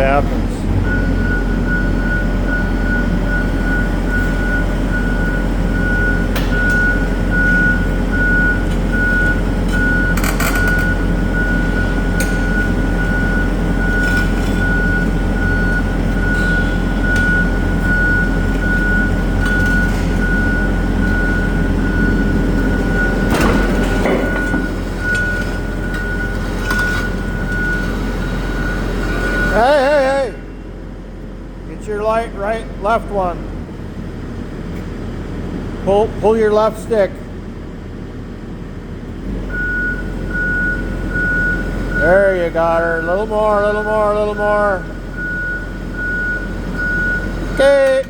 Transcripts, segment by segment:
happens. Hey, get your left one. Pull your left stick. There you got her. A little more, a little more, a little more. Okay.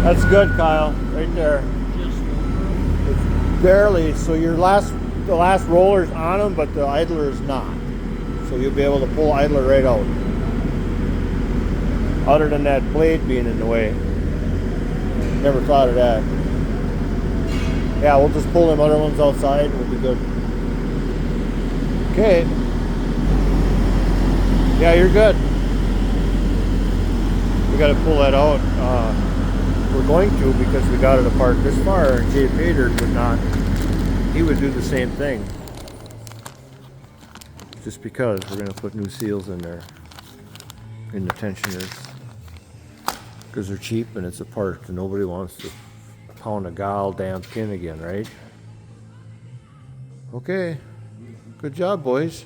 That's good, Kyle. Right there. It's barely. So the last roller's on them, but the idler is not. So you'll be able to pull idler right out. Other than that blade being in the way. Never thought of that. Yeah, we'll just pull them other ones outside and we'll be good. Okay. Yeah, you're good. We got to pull that out. We're going to because we got it apart this far, and Jay Pater would not. He would do the same thing. Just because we're going to put new seals in there, in the tensioners, because they're cheap and it's a part, and nobody wants to pound a gall damn pin again, right? Okay, good job, boys.